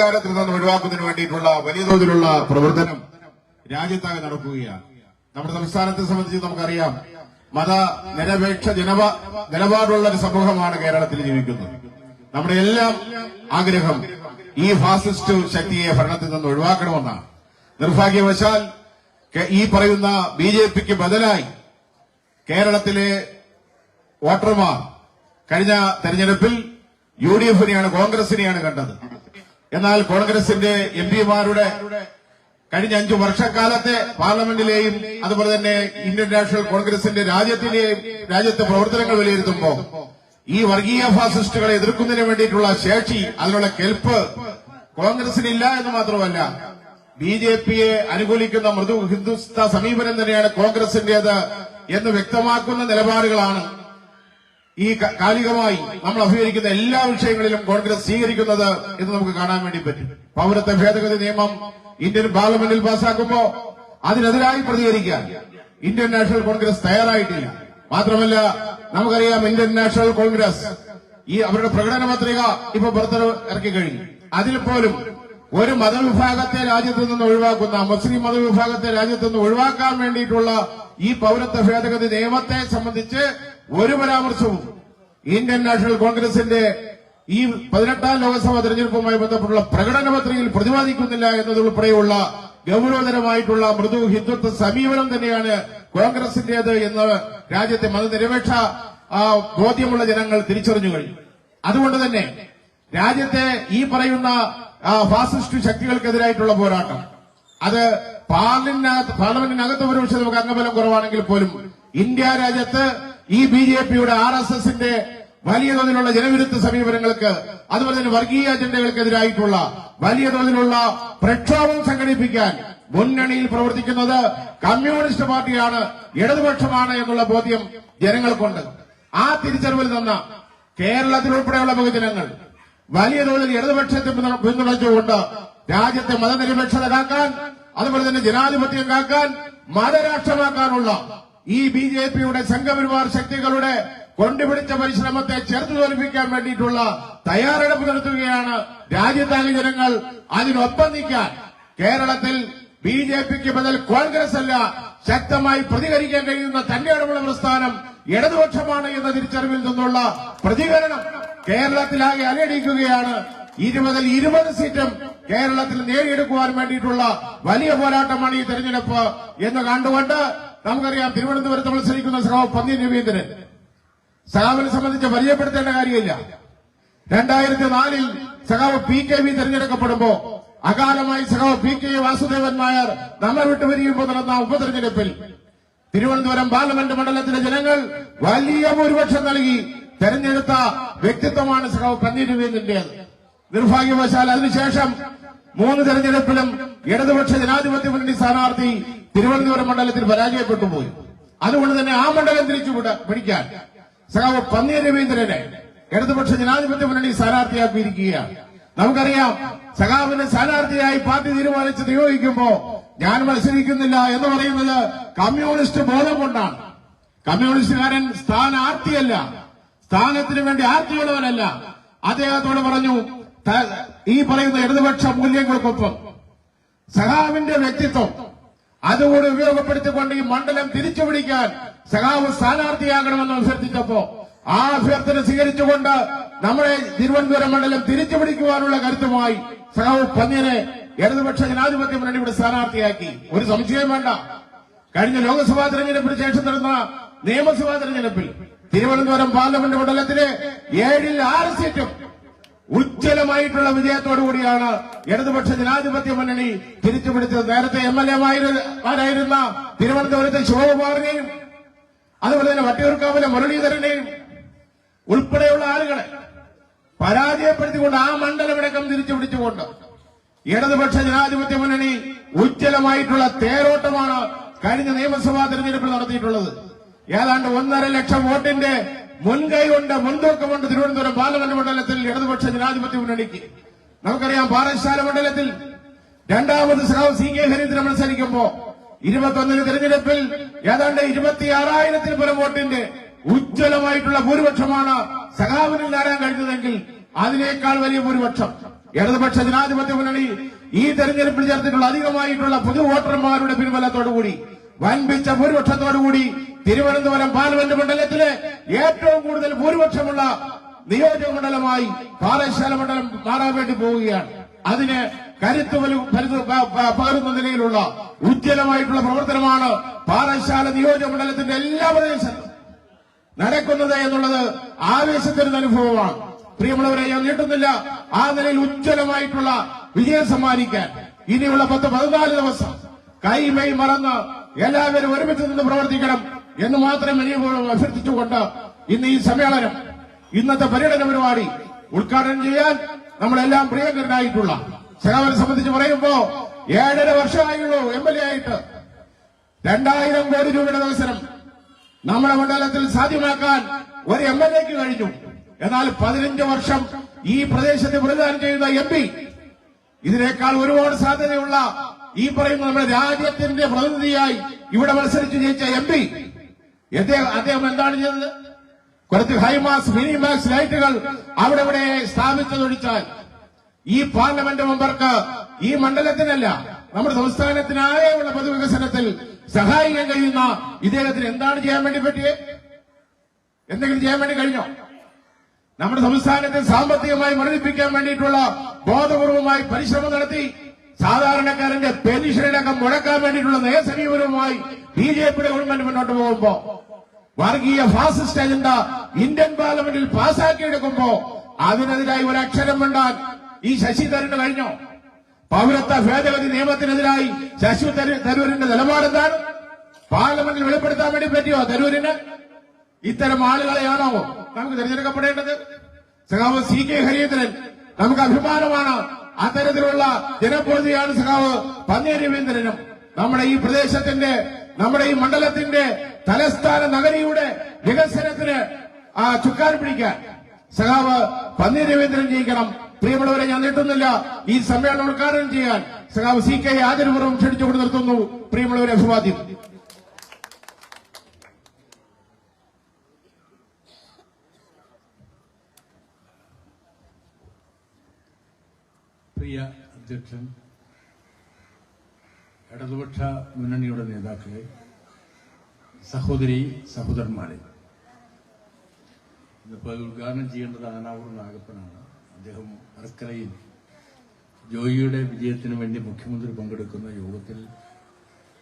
അധികാരത്തിൽ നിന്ന് ഒഴിവാക്കുന്നതിന് വേണ്ടിയിട്ടുള്ള വലിയ തോതിലുള്ള പ്രവർത്തനം രാജ്യത്താകെ നടക്കുകയാണ്. നമ്മുടെ സംസ്ഥാനത്തെ സംബന്ധിച്ച് നമുക്കറിയാം, മതനിരപേക്ഷ നിലപാടുള്ള ഒരു സമൂഹമാണ് കേരളത്തിൽ ജീവിക്കുന്നത്. നമ്മുടെ എല്ലാം ആഗ്രഹം ഈ ഫാസിസ്റ്റ് ശക്തിയെ ഭരണത്തിൽ നിന്ന് ഒഴിവാക്കണമെന്നാണ്. നിർഭാഗ്യവശാൽ ഈ പറയുന്ന ബിജെപിക്ക് ബദലായി കേരളത്തിലെ വോട്ടർമാർ കഴിഞ്ഞ തെരഞ്ഞെടുപ്പിൽ യുഡിഎഫിനെയാണ്, കോൺഗ്രസിനെയാണ് കണ്ടത്. എന്നാൽ കോൺഗ്രസിന്റെ എംപിമാരുടെ കഴിഞ്ഞ 5 വർഷക്കാലത്തെ പാർലമെന്റിലെയും അതുപോലെ തന്നെ ഇന്ത്യൻ നാഷണൽ കോൺഗ്രസിന്റെ രാജ്യത്തെ പ്രവർത്തനങ്ങൾ വിലയിരുത്തുമ്പോൾ ഈ വർഗീയ ഫാസിസ്റ്റുകളെ എതിർക്കുന്നതിന് വേണ്ടിയിട്ടുള്ള ശേഷി, അതിനുള്ള കെൽപ്പ് കോൺഗ്രസിനില്ല എന്ന് മാത്രമല്ല, ബിജെപിയെ അനുകൂലിക്കുന്ന മൃദു ഹിന്ദുത്വ സമീപനം തന്നെയാണ് കോൺഗ്രസിന്റേത് എന്ന് വ്യക്തമാക്കുന്ന നിലപാടുകളാണ് ഈ കാലികമായി നമ്മൾ അഭിമുഖീകരിക്കുന്ന എല്ലാ വിഷയങ്ങളിലും കോൺഗ്രസ് സ്വീകരിക്കുന്നത് എന്ന് നമുക്ക് കാണാൻ വേണ്ടി പറ്റും. പൌരത്വ ഭേദഗതി നിയമം ഇന്ത്യൻ പാർലമെന്റിൽ പാസാക്കുമ്പോൾ അതിനെതിരായി പ്രതികരിക്കാൻ ഇന്ത്യൻ നാഷണൽ കോൺഗ്രസ് തയ്യാറായിട്ടില്ല. മാത്രമല്ല, നമുക്കറിയാം ഇന്ത്യൻ നാഷണൽ കോൺഗ്രസ് അവരുടെ പ്രകടന പത്രിക ഇപ്പൊ പുറത്തിറക്കി കഴിഞ്ഞു. അതിൽ പോലും ഒരു മതവിഭാഗത്തെ രാജ്യത്തു നിന്ന് ഒഴിവാക്കുന്ന, മുസ്ലിം മതവിഭാഗത്തെ രാജ്യത്തു നിന്ന് ഒഴിവാക്കാൻ വേണ്ടിയിട്ടുള്ള ഈ പൌരത്വ ഭേദഗതി നിയമത്തെ സംബന്ധിച്ച് ഒരു പരാമർശവും ഇന്ത്യൻ നാഷണൽ കോൺഗ്രസിന്റെ ഈ 18ാം ലോക്സഭാ തെരഞ്ഞെടുപ്പുമായി ബന്ധപ്പെട്ടുള്ള പ്രകടന പത്രികയിൽ പ്രതിപാദിക്കുന്നില്ല എന്നതുൾപ്പെടെയുള്ള ഗൌരവതരമായിട്ടുള്ള മൃദു ഹിന്ദുത്വ സമീപനം തന്നെയാണ് കോൺഗ്രസിന്റേത് എന്ന് രാജ്യത്തെ മതനിരപേക്ഷ ബോധ്യമുള്ള ജനങ്ങൾ തിരിച്ചറിഞ്ഞു കഴിഞ്ഞു. അതുകൊണ്ട് തന്നെ രാജ്യത്തെ ഈ പറയുന്ന ഫാസിസ്റ്റ് ശക്തികൾക്കെതിരായിട്ടുള്ള പോരാട്ടം, അത് പാർലമെന്റിനകത്ത് ഒരുപക്ഷെ നമുക്ക് അംഗബലം കുറവാണെങ്കിൽ പോലും ഇന്ത്യ രാജ്യത്ത് ഈ ബിജെപിയുടെ RSSന്റെ വലിയ തോതിലുള്ള ജനവിരുദ്ധ സമീപനങ്ങൾക്ക്, അതുപോലെ തന്നെ വർഗീയ അജണ്ടകൾക്കെതിരായിട്ടുള്ള വലിയ തോതിലുള്ള പ്രക്ഷോഭം സംഘടിപ്പിക്കാൻ മുന്നണിയിൽ പ്രവർത്തിക്കുന്നത് കമ്മ്യൂണിസ്റ്റ് പാർട്ടിയാണ്, ഇടതുപക്ഷമാണ് എന്നുള്ള ബോധ്യം ജനങ്ങൾക്കുണ്ട്. ആ തിരിച്ചറിവിൽ നിന്ന് കേരളത്തിലുൾപ്പെടെയുള്ള ബഹുജനങ്ങൾ വലിയ തോതിൽ ഇടതുപക്ഷത്തെ പിന്തുണച്ചുകൊണ്ട് രാജ്യത്തെ മതനിരപേക്ഷത കാക്കാൻ, അതുപോലെ തന്നെ ജനാധിപത്യം കാക്കാൻ, മതരാഷ്ട്രമാക്കാനുള്ള ഈ ബിജെപിയുടെ സംഘപരിവാർ ശക്തികളുടെ കൊണ്ടുപിടിച്ച പരിശ്രമത്തെ ചെറുത്തു തോൽപ്പിക്കാൻ വേണ്ടിയിട്ടുള്ള തയ്യാറെടുപ്പ് നടത്തുകയാണ് രാജ്യത്താകെ ജനങ്ങൾ. അതിനൊപ്പം നിൽക്കാൻ കേരളത്തിൽ ബിജെപിക്ക് ബദൽ കോൺഗ്രസ് അല്ല, ശക്തമായി പ്രതികരിക്കാൻ കഴിയുന്ന തന്റെ ഇടമുള്ള പ്രസ്ഥാനം ഇടതുപക്ഷമാണ് എന്ന തിരിച്ചറിവിൽ നിന്നുള്ള പ്രതികരണം കേരളത്തിലാകെ അലയടിക്കുകയാണ്. 20 സീറ്റും കേരളത്തിൽ നേടിയെടുക്കുവാൻ വേണ്ടിയിട്ടുള്ള വലിയ പോരാട്ടമാണ് ഈ തെരഞ്ഞെടുപ്പ് എന്ന് കണ്ടുകൊണ്ട് നമുക്കറിയാം, തിരുവനന്തപുരത്ത് മത്സരിക്കുന്ന സഖാവ് പന്ന്യൻ രവീന്ദ്രൻ സഖാവിനെ സംബന്ധിച്ച് പരിചയപ്പെടുത്തേണ്ട കാര്യമില്ല. 2004 സഖാവ് PKV തെരഞ്ഞെടുക്കപ്പെടുമ്പോ അകാലമായി സഖാവ് PK വാസുദേവൻ നായർ നമ്മൾ വിട്ടുപിരിയുമ്പോൾ നടന്ന ഉപതെരഞ്ഞെടുപ്പിൽ തിരുവനന്തപുരം പാർലമെന്റ് മണ്ഡലത്തിലെ ജനങ്ങൾ വലിയ ഭൂരിപക്ഷം നൽകി തെരഞ്ഞെടുത്ത വ്യക്തിത്വമാണ് സഖാവ് പന്ന്യൻ രവീന്ദ്രന്റേത്. നിർഭാഗ്യവശാൽ അതിനുശേഷം 3 തെരഞ്ഞെടുപ്പിലും ഇടതുപക്ഷ ജനാധിപത്യ മുന്നണി സ്ഥാനാർത്ഥി തിരുവനന്തപുരം മണ്ഡലത്തിൽ പരാജയപ്പെട്ടുപോയി. അതുകൊണ്ട് തന്നെ ആ മണ്ഡലം തിരിച്ചു പിടിക്കാൻ സഖാവ് പന്ന്യൻ രവീന്ദ്രനെ ഇടതുപക്ഷ ജനാധിപത്യ മുന്നണി സ്ഥാനാർത്ഥിയാക്കിയിരിക്കുകയാണ്. നമുക്കറിയാം, സഖാവിനെ സ്ഥാനാർത്ഥിയായി പാർട്ടി തീരുമാനിച്ച് നിയോഗിക്കുമ്പോ ഞാൻ മത്സരിക്കുന്നില്ല എന്ന് പറയുന്നത് കമ്മ്യൂണിസ്റ്റ് ബോധം കൊണ്ടാണ്. കമ്മ്യൂണിസ്റ്റുകാരൻ സ്ഥാനാർത്ഥിയല്ല, സ്ഥാനത്തിന് വേണ്ടി ആർത്തിയുള്ളവനല്ല. അദ്ദേഹത്തോട് പറഞ്ഞു, ഈ പറയുന്ന ഇടതുപക്ഷ മൂല്യങ്ങൾക്കൊപ്പം സഖാവിന്റെ വ്യക്തിത്വം അതുകൂടി ഉപയോഗപ്പെടുത്തിക്കൊണ്ട് ഈ മണ്ഡലം തിരിച്ചുപിടിക്കാൻ സഖാവ് സ്ഥാനാർത്ഥിയാകണമെന്ന് അഭ്യർത്ഥിച്ചപ്പോ ആ അഭ്യർത്ഥന സ്വീകരിച്ചുകൊണ്ട് നമ്മുടെ തിരുവനന്തപുരം മണ്ഡലം തിരിച്ചുപിടിക്കുവാനുള്ള കരുത്തുമായി സഖാവ് പന്ന്യനെ ഇടതുപക്ഷ ജനാധിപത്യ മുന്നണിയുടെ സ്ഥാനാർത്ഥിയാക്കി. ഒരു സംശയം വേണ്ട, കഴിഞ്ഞ ലോക്സഭാ തെരഞ്ഞെടുപ്പിന് ശേഷം നടന്ന നിയമസഭാ തെരഞ്ഞെടുപ്പിൽ തിരുവനന്തപുരം പാർലമെന്റ് മണ്ഡലത്തിലെ 7ൽ 6 സീറ്റും ഉജ്ജ്വലമായിട്ടുള്ള വിജയത്തോടുകൂടിയാണ് ഇടതുപക്ഷ ജനാധിപത്യ മുന്നണി തിരിച്ചുപിടിച്ചത്. നേരത്തെ MLA-മാരായിരുന്ന തിരുവനന്തപുരത്തെ ശിവകുമാറിനെയും അതുപോലെ തന്നെ വട്ടിയൂർക്കാവിലെ മുരളീധരനെയും ഉൾപ്പെടെയുള്ള ആളുകളെ പരാജയപ്പെടുത്തിക്കൊണ്ട് ആ മണ്ഡലമടക്കം തിരിച്ചുപിടിച്ചുകൊണ്ട് ഇടതുപക്ഷ ജനാധിപത്യ മുന്നണി ഉജ്ജ്വലമായിട്ടുള്ള തേരോട്ടമാണ് കഴിഞ്ഞ നിയമസഭാ തെരഞ്ഞെടുപ്പിൽ നടത്തിയിട്ടുള്ളത്. ഏതാണ്ട് 1.5 ലക്ഷം വോട്ടിന്റെ മുൻതൂക്കമുണ്ട് തിരുവനന്തപുരം പാർലമെന്റ് മണ്ഡലത്തിൽ ഇടതുപക്ഷ ജനാധിപത്യ മുന്നണിക്ക്. നമുക്കറിയാം, പാറശാല മണ്ഡലത്തിൽ രണ്ടാമത് സഖാവ് CK ഹരീന്ദ്രൻ മത്സരിക്കുമ്പോ 21 തെരഞ്ഞെടുപ്പിൽ ഏതാണ്ട് 26,000-ൽ പരം വോട്ടിന്റെ ഉജ്ജ്വലമായിട്ടുള്ള ഭൂരിപക്ഷമാണ് സഖാവിന് നേടാൻ കഴിഞ്ഞതെങ്കിൽ അതിനേക്കാൾ വലിയ ഭൂരിപക്ഷം ഇടതുപക്ഷ ജനാധിപത്യ മുന്നണി ഈ തെരഞ്ഞെടുപ്പിൽ ചേർത്തിട്ടുള്ള അധികമായിട്ടുള്ള പൊതു വോട്ടർമാരുടെ പിൻബലത്തോടുകൂടി വൻപിച്ച ഭൂരിപക്ഷത്തോടുകൂടി തിരുവനന്തപുരം പാർലമെന്റ് മണ്ഡലത്തിലെ ഏറ്റവും കൂടുതൽ ഭൂരിപക്ഷമുള്ള നിയോജക മണ്ഡലമായി പാറശാല മണ്ഡലം മാറാൻ വേണ്ടി പോവുകയാണ്. അതിന് കരുത്ത് പകരുന്ന നിലയിലുള്ള ഉജ്ജ്വലമായിട്ടുള്ള പ്രവർത്തനമാണ് പാറശാല നിയോജക മണ്ഡലത്തിന്റെ എല്ലാ പ്രദേശത്തും നടക്കുന്നത് എന്നുള്ളത് ആവേശത്തിനൊരു അനുഭവമാണ്. പ്രിയമുള്ളവരെ, ഞാൻ നീട്ടുന്നില്ല. ആ നിലയിൽ ഉജ്ജ്വലമായിട്ടുള്ള വിജയം സമ്മാനിക്കാൻ ഇനിയുള്ള 10-14 ദിവസം കൈമൈ മറന്ന് എല്ലാവരും ഒരുമിച്ച് നിന്ന് പ്രവർത്തിക്കണം എന്ന് മാത്രം ഇനിയും അഭ്യർത്ഥിച്ചുകൊണ്ട് ഇന്ന് ഈ സമ്മേളനം, ഇന്നത്തെ പര്യടന പരിപാടി ഉദ്ഘാടനം ചെയ്യാൻ നമ്മളെല്ലാം പ്രിയങ്കരനായിട്ടുള്ള സഖാവിനെ സംബന്ധിച്ച് പറയുമ്പോ 7.5 വർഷമായുള്ളൂ MLA ആയിട്ട്. 2000 കോടി രൂപയുടെ വികസനം നമ്മുടെ മണ്ഡലത്തിൽ സാധ്യമാക്കാൻ ഒരു MLAക്ക് കഴിഞ്ഞു. എന്നാൽ 15 വർഷം ഈ പ്രദേശത്ത് പ്രതിദാനം ചെയ്യുന്ന MP, ഇതിനേക്കാൾ ഒരുപാട് സാധ്യതയുള്ള ഈ പറയുന്ന നമ്മുടെ രാജ്യത്തിന്റെ പ്രതിനിധിയായി ഇവിടെ മത്സരിച്ച് ജയിച്ച MP, അദ്ദേഹം എന്താണ് ചെയ്തത്? കുറച്ച് ഹൈമാസ് മിനിമാക്സ് ലൈറ്റുകൾ അവിടെ ഇവിടെ സ്ഥാപിച്ചതൊഴിച്ചാൽ ഈ പാർലമെന്റ് മെമ്പർക്ക് ഈ മണ്ഡലത്തിനല്ല നമ്മുടെ സംസ്ഥാനത്തിനായുള്ള പൊതുവികസനത്തിൽ സഹായിക്കാൻ കഴിയുന്ന ഇദ്ദേഹത്തിന് എന്താണ് ചെയ്യാൻ വേണ്ടി പറ്റിയേ? എന്തെങ്കിലും ചെയ്യാൻ വേണ്ടി കഴിഞ്ഞോ? നമ്മുടെ സംസ്ഥാനത്തെ സാമ്പത്തികമായി മുന്നേറിപ്പിക്കാൻ വേണ്ടിയിട്ടുള്ള ബോധപൂർവമായി പരിശ്രമം നടത്തി സാധാരണക്കാരന്റെ പെൻഷനടക്കം മുടക്കാൻ വേണ്ടിയിട്ടുള്ള നയസമീപനവുമായി BJPയുടെ ഗവൺമെന്റ് മുന്നോട്ട് പോകുമ്പോ വർഗീയ ഫാസിസ്റ്റ് അജണ്ട ഇന്ത്യൻ പാർലമെന്റിൽ പാസാക്കിയെടുക്കുമ്പോ അതിനെതിരായി ഒരു അക്ഷരം വേണ്ടാൻ ഈ ശശി തരൂരിന് കഴിഞ്ഞോ? പൗരത്വ ഭേദഗതി നിയമത്തിനെതിരായി ശശി തരൂരിന്റെ നിലപാടെന്താണ്? പാർലമെന്റിൽ വെളിപ്പെടുത്താൻ വേണ്ടി പറ്റിയോ തരൂരിന്? ഇത്തരം ആളുകളെയാണോ നമുക്ക് തിരഞ്ഞെടുക്കപ്പെടേണ്ടത്? സഖാവ് CK ഹരീന്ദ്രൻ നമുക്ക് അഭിമാനമാണ്. അത്തരത്തിലുള്ള ജനപ്രതിനിധിയാണ് സഖാവ് പന്ന്യൻ രവീന്ദ്രനും. നമ്മുടെ ഈ പ്രദേശത്തിന്റെ, നമ്മുടെ ഈ മണ്ഡലത്തിന്റെ തലസ്ഥാന നഗരിയുടെ വികസനത്തിന് ചുക്കാൻ പിടിക്കാൻ സഖാവ് പന്ന്യൻ രവീന്ദ്രൻ ജയിക്കണം. പ്രിയമുള്ളവരെ, ഞാൻ നീട്ടുന്നില്ല. ഈ സമ്മേളനം ഉദ്ഘാടനം ചെയ്യാൻ സഖാവ് CK ആദരപൂർവ്വം ക്ഷണിച്ചുകൊണ്ട് നിർത്തുന്നു. പ്രിയമുള്ളവരെ, അഭിവാദ്യം. പ്രിയ അധ്യക്ഷൻ, ഇടതുപക്ഷ മുന്നണിയുടെ നേതാക്കളെ, സഹോദരി സഹോദരന്മാരെ, ഇന്നിപ്പോൾ ഉദ്ഘാടനം ചെയ്യേണ്ടത് ആനാവൂർ നാഗപ്പനാണ്. അദ്ദേഹം വർക്കലയിൽ ജോയിയുടെ വിജയത്തിന് വേണ്ടി മുഖ്യമന്ത്രി പങ്കെടുക്കുന്ന യോഗത്തിൽ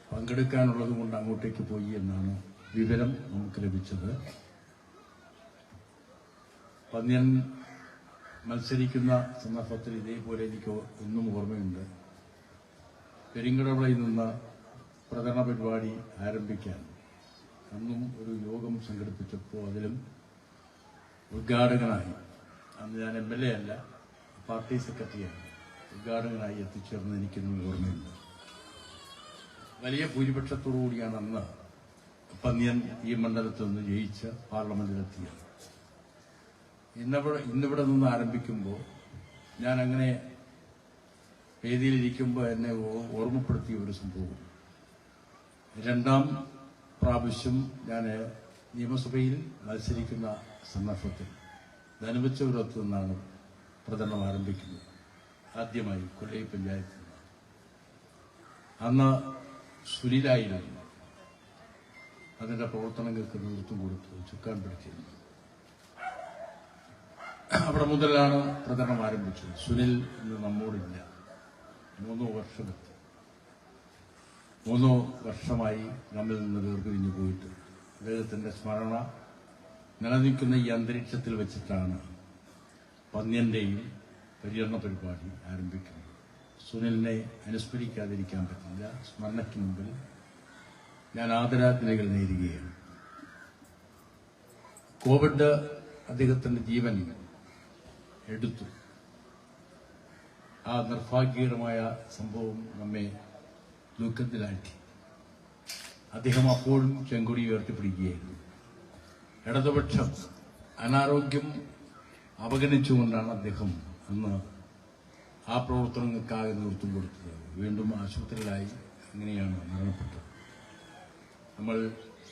പങ്കെടുക്കാനുള്ളത് കൊണ്ട് അങ്ങോട്ടേക്ക് പോയി എന്നാണ് വിവരം നമുക്ക് ലഭിച്ചത്. പന്ന്യൻ മത്സരിക്കുന്ന സന്ദർഭത്തിൽ ഇതേപോലെ എനിക്ക് ഇന്നും ഓർമ്മയുണ്ട്. പെരിങ്ങടവിളയിൽ നിന്ന് പ്രചരണ പരിപാടി ആരംഭിക്കാൻ അന്നും ഒരു യോഗം സംഘടിപ്പിച്ചപ്പോൾ അതിലും ഉദ്ഘാടകനായി, അന്ന് ഞാൻ MLA അല്ല, പാർട്ടി സെക്രട്ടറിയാണ്, ഉദ്ഘാടകനായി എത്തിച്ചേർന്ന് എനിക്കിന്നും ഓർമ്മയുണ്ട്. വലിയ ഭൂരിപക്ഷത്തോടുകൂടിയാണ് അന്ന് പന്ന്യൻ ഈ മണ്ഡലത്തിൽ നിന്ന് ജയിച്ച് പാർലമെന്റിലെത്തിയത്. ഇന്നിവിടെ നിന്ന് ആരംഭിക്കുമ്പോൾ ഞാൻ അങ്ങനെ വേദിയിലിരിക്കുമ്പോൾ എന്നെ ഓർമ്മപ്പെടുത്തിയ ഒരു സംഭവം, 2ാം പ്രാവശ്യം ഞാൻ നിയമസഭയിൽ മത്സരിക്കുന്ന സന്ദർഭത്തിൽ ധനുവച്ചപുരത്ത് നിന്നാണ് പ്രചരണം ആരംഭിക്കുന്നത്. ആദ്യമായി കൊല്ലൈ പഞ്ചായത്തിൽ നിന്ന്. അന്ന് സുനിലായിരുന്നു അതിന്റെ പ്രവർത്തനങ്ങൾക്ക് നേതൃത്വം കൊടുത്ത് ചുക്കാൻ പിടിച്ചിരുന്നു. അവിടെ മുതലാണ് പ്രചരണം ആരംഭിച്ചത്. സുനിൽ ഇന്ന് നമ്മോടില്ല. 3 വർഷമെത്തി. 3 വർഷമായി നമ്മിൽ നിന്ന് വേർപിരിഞ്ഞു പോയിട്ട് അദ്ദേഹത്തിന്റെ സ്മരണ നിലനിൽക്കുന്ന ഈ അന്തരീക്ഷത്തിൽ വെച്ചിട്ടാണ് പന്ന്യന്റെയും പര്യടന പരിപാടി ആരംഭിക്കുന്നത്. സുനിലിനെ അനുസ്മരിക്കാതിരിക്കാൻ പറ്റില്ല. സ്മരണയ്ക്ക് മുമ്പിൽ ഞാൻ ആദരാജ്ഞലികൾ നേരുകയാണ്. കോവിഡ് അദ്ദേഹത്തിന്റെ ജീവൻ എടുത്തു. ആ നിർഭാഗ്യകരമായ സംഭവം നമ്മെ ദുഃഖത്തിലാക്കി. അദ്ദേഹം അപ്പോഴും ചെങ്കൊടി ഉയർത്തിപ്പിടിക്കുകയായിരുന്നു. ഇടതുപക്ഷം അനാരോഗ്യം അവഗണിച്ചുകൊണ്ടാണ് അദ്ദേഹം അന്ന് ആ പ്രവർത്തനങ്ങൾക്കാകെ നേതൃത്വം കൊടുത്തത്. വീണ്ടും ആശുപത്രിയിലായി അങ്ങനെയാണ് മരണപ്പെട്ടത്. നമ്മൾ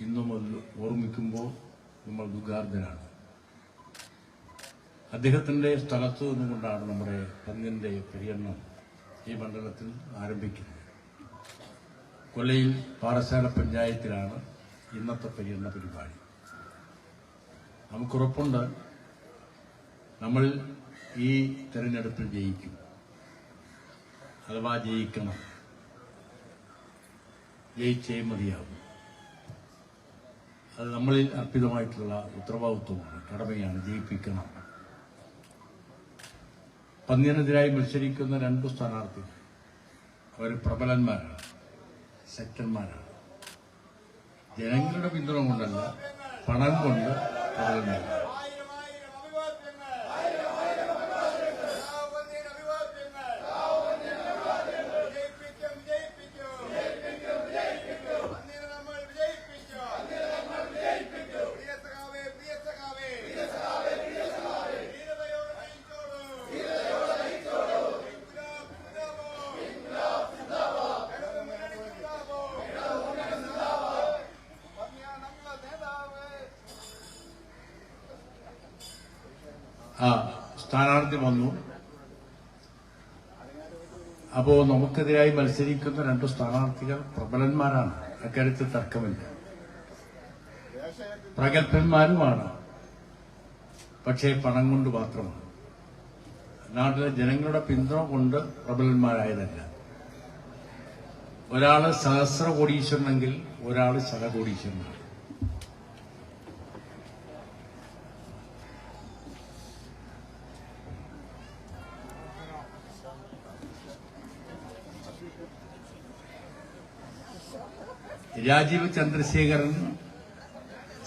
ഇന്നും അത് ഓർമ്മിക്കുമ്പോൾ നമ്മൾ ദുഃഖാർദ്ധരാണ്. അദ്ദേഹത്തിന്റെ സ്ഥലത്തു നിന്നുകൊണ്ടാണ് നമ്മുടെ പന്നിന്റെ പര്യടനം ഈ മണ്ഡലത്തിൽ ആരംഭിക്കുന്നത്. കൊല്ലയിൽ പാറശാല പഞ്ചായത്തിലാണ് ഇന്നത്തെ പര്യടന പരിപാടി. നമുക്കുറപ്പുണ്ട് നമ്മൾ ഈ തെരഞ്ഞെടുപ്പിൽ ജയിക്കും, അഥവാ ജയിക്കണം, ജയിച്ചേ മതിയാവും. അത് നമ്മളിൽ അർപ്പിതമായിട്ടുള്ള ഉത്തരവാദിത്വമാണ്, കടമയാണ്, ജയിപ്പിക്കണം. പന്നിനെതിരായി മത്സരിക്കുന്ന 2 സ്ഥാനാർത്ഥികൾ അവർ പ്രബലന്മാരാണ്, ശക്തന്മാരാണ്. ജനങ്ങളുടെ പിന്തുണ കൊണ്ടല്ല, പണം കൊണ്ട് പ്രബലന്മാരാണ്. സ്ഥാനാർത്ഥി വന്നു. അപ്പോ നമുക്കെതിരായി മത്സരിക്കുന്ന 2 സ്ഥാനാർത്ഥികൾ പ്രബലന്മാരാണ്, അക്കാര്യത്തിൽ തർക്കമില്ല, പ്രഗത്ഭന്മാരുമാണ്. പക്ഷേ പണം കൊണ്ട് മാത്രമാണ്, നാട്ടിലെ ജനങ്ങളുടെ പിന്തുണ കൊണ്ട് പ്രബലന്മാരായതല്ല. ഒരാള് സഹസ്ര കോടീശ്വരനെങ്കിൽ ഒരാള് ശതകോടീശ്വരനാണ്. രാജീവ് ചന്ദ്രശേഖരൻ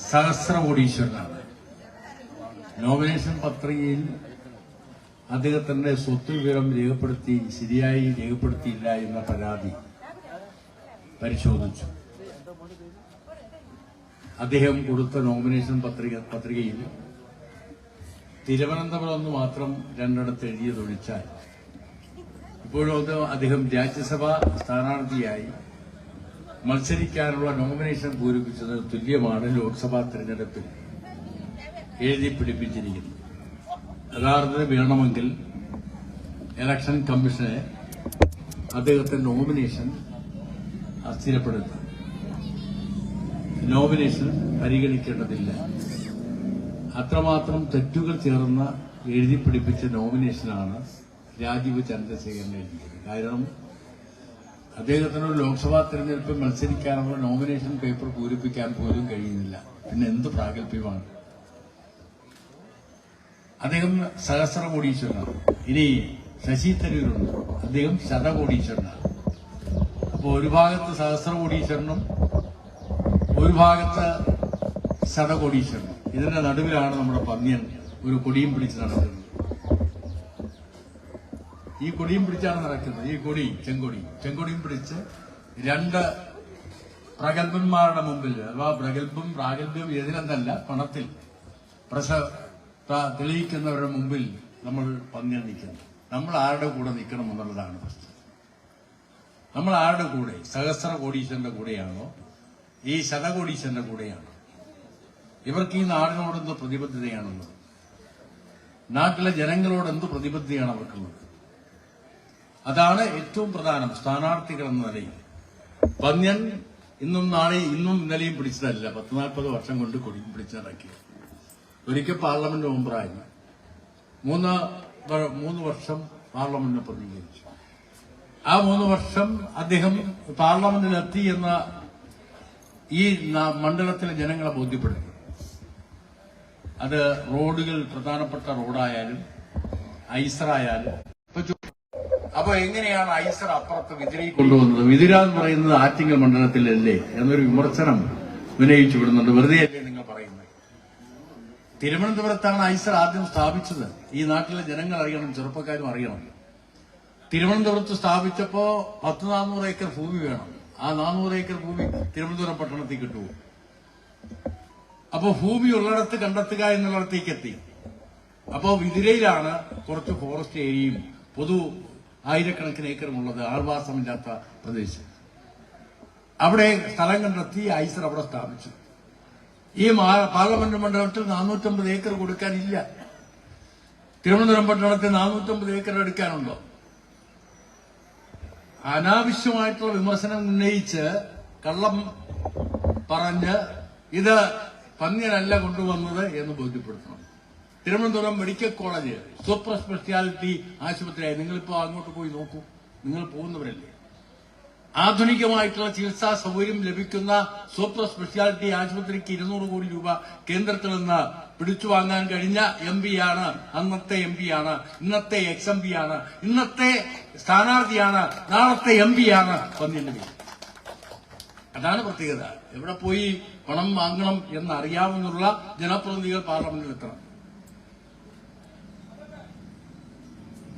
സഹസ്ര കോടീശ്വരനാണ്. നോമിനേഷൻ പത്രികയിൽ അദ്ദേഹത്തിന്റെ സ്വത്ത് വിവരം ശരിയായി രേഖപ്പെടുത്തിയില്ല എന്ന പരാതി പരിശോധിച്ചു. അദ്ദേഹം കൊടുത്ത നോമിനേഷൻ പത്രികയിൽ തിരുവനന്തപുരം ഒന്ന് മാത്രം 2 എഴുതിയതൊഴിച്ചാൽ ഇപ്പോഴും അദ്ദേഹം രാജ്യസഭാ സ്ഥാനാർത്ഥിയായി മത്സരിക്കാനുള്ള നോമിനേഷൻ പൂരിപ്പിച്ചത് തുല്യമാണ് ലോക്സഭാ തെരഞ്ഞെടുപ്പിൽ എഴുതി പിടിപ്പിച്ചിരിക്കുന്നത്. യഥാർത്ഥത്തിൽ വേണമെങ്കിൽ ഇലക്ഷൻ കമ്മീഷനെ അദ്ദേഹത്തിന്റെ നോമിനേഷൻ അസ്ഥിരപ്പെടുത്താം, നോമിനേഷൻ പരിഗണിക്കേണ്ടതില്ല. അത്രമാത്രം തെറ്റുകൾ ചേർന്ന എഴുതി പിടിപ്പിച്ച നോമിനേഷനാണ് രാജീവ് ചന്ദ്രശേഖരൻ എഴുതിയത്. കാരണം അദ്ദേഹത്തിന് ഒരു ലോക്സഭാ തെരഞ്ഞെടുപ്പിൽ മത്സരിക്കാനുള്ള നോമിനേഷൻ പേപ്പർ പൂരിപ്പിക്കാൻ പോലും കഴിയുന്നില്ല. പിന്നെ എന്ത് പ്രാഗൽഭ്യമാണ്? അദ്ദേഹം സഹസ്ര കോടീശ്വരനാണ്. ഇനി ശശി തരൂരുണ്ട്, അദ്ദേഹം ശതകോടീശ്വരനാണ്. അപ്പോൾ ഒരു ഭാഗത്ത് സഹസ്ര കോടീശ്വരനും ഒരു ഭാഗത്ത് ശതകോടീശ്വരനും. ഇതിന്റെ നടുവിലാണ് നമ്മുടെ പന്ന്യൻ ഒരു കൊടിയും പിടിച്ച് നടക്കുന്നത്. ഈ കൊടിയും പിടിച്ചാണ് നടക്കുന്നത്. ഈ കൊടി ചെങ്കൊടിയും പിടിച്ച് 2 പ്രഗത്ഭന്മാരുടെ മുമ്പിൽ, അഥവാ പ്രാഗൽഭ്യം എതിരെന്നല്ല, പണത്തിൽ തെളിയിക്കുന്നവരുടെ മുമ്പിൽ നമ്മൾ പന്ന്യൻ നിൽക്കുന്നു. നമ്മൾ ആരുടെ കൂടെ നിൽക്കണം എന്നുള്ളതാണ് പ്രശ്നം. നമ്മൾ ആരുടെ കൂടെ? സഹസ്ര കോടീശ്വരന്റെ കൂടെയാണോ ഈ ശതകോടീശ്വരന്റെ കൂടെയാണോ? ഇവർക്ക് ഈ നാടിനോട് എന്ത് പ്രതിബദ്ധതയാണുള്ളത്? നാട്ടിലെ ജനങ്ങളോട് എന്ത് പ്രതിബദ്ധതയാണ് അവർക്കുള്ളത്? അതാണ് ഏറ്റവും പ്രധാനം. സ്ഥാനാർത്ഥികൾ എന്ന നിലയിൽ പന്ന്യൻ ഇന്നും ഇന്നലെയും പിടിച്ചതല്ല, 40 വർഷം കൊണ്ട് കൊടിയും പിടിച്ച് നടക്കി. ഒരിക്കൽ പാർലമെന്റ് മെമ്പറായി 3 വർഷം പാർലമെന്റിനെ പ്രതിനിധീകരിച്ചു. ആ 3 വർഷം അദ്ദേഹം പാർലമെന്റിലെത്തി എന്ന ഈ മണ്ഡലത്തിലെ ജനങ്ങളെ ബോധ്യപ്പെടുത്തി. അത് റോഡുകൾ, പ്രധാനപ്പെട്ട റോഡായാലും ഐസറായാലും. അപ്പൊ എങ്ങനെയാണ് ഐസർ അപ്പുറത്ത് വിതിരയിൽ കൊണ്ടുവന്നത്? വിതിര എന്ന് പറയുന്നത് ആറ്റിങ്ങൽ മണ്ഡലത്തിലല്ലേ എന്നൊരു വിമർശനം ഉന്നയിച്ചു വിടുന്നുണ്ട്. വെറുതെ അല്ലേ നിങ്ങൾ പറയുന്നത്? തിരുവനന്തപുരത്താണ് ഐസർ ആദ്യം സ്ഥാപിച്ചത്. ഈ നാട്ടിലെ ജനങ്ങൾ അറിയണം, ചെറുപ്പക്കാരും അറിയണം. തിരുവനന്തപുരത്ത് സ്ഥാപിച്ചപ്പോ 400 ഏക്കർ ഭൂമി വേണം. ആ 400 ഏക്കർ ഭൂമി തിരുവനന്തപുരം പട്ടണത്തിൽ കിട്ടുമോ? അപ്പോ ഭൂമി ഉള്ളിടത്ത് കണ്ടെത്തുക എന്നുള്ളിടത്തേക്ക് എത്തി. അപ്പോ വിതിരയിലാണ് കുറച്ച് ഫോറസ്റ്റ് ഏരിയയും പൊതു ആയിരക്കണക്കിന് ഏക്കറുമുള്ളത്, ആൾവാസമില്ലാത്ത പ്രദേശം. അവിടെ സ്ഥലം കണ്ടെത്തി ഐസർ അവിടെ സ്ഥാപിച്ചു. ഈ പാർലമെന്റ് മണ്ഡലത്തിൽ 450 ഏക്കർ കൊടുക്കാനില്ല. തിരുവനന്തപുരം പട്ടണത്തിൽ 450 ഏക്കർ എടുക്കാനുണ്ടോ? അനാവശ്യമായിട്ടുള്ള വിമർശനം ഉന്നയിച്ച് കള്ളം പറഞ്ഞ് ഇത് പന്നിയനല്ല കൊണ്ടുവന്നത് എന്ന് ബോധ്യപ്പെടുത്തണം. Thiruvananthapuram medical college super speciality ആശുപത്രിയായി. നിങ്ങളിപ്പോ അങ്ങോട്ട് പോയി നോക്കൂ, നിങ്ങൾ പോകുന്നവരല്ലേ. ആധുനികമായിട്ടുള്ള ചികിത്സാ സൗകര്യം ലഭിക്കുന്ന സൂപ്പർ സ്പെഷ്യാലിറ്റി ആശുപത്രിക്ക് 200 കോടി രൂപ കേന്ദ്രത്തിൽ നിന്ന് പിടിച്ചു വാങ്ങാൻ കഴിഞ്ഞ എംപിയാണ്, അന്നത്തെ എംപിയാണ്, ഇന്നത്തെ എക്സ് എംപിയാണ്, ഇന്നത്തെ സ്ഥാനാർത്ഥിയാണ്, നാളത്തെ എംപിയാണ് പന്നിയന്റെ പേര്. അതാണ് പ്രത്യേകത. എവിടെ പോയി പണം വാങ്ങണം എന്നറിയാവുന്ന ജനപ്രതിനിധികൾ പാർലമെന്റിൽ എത്തണം.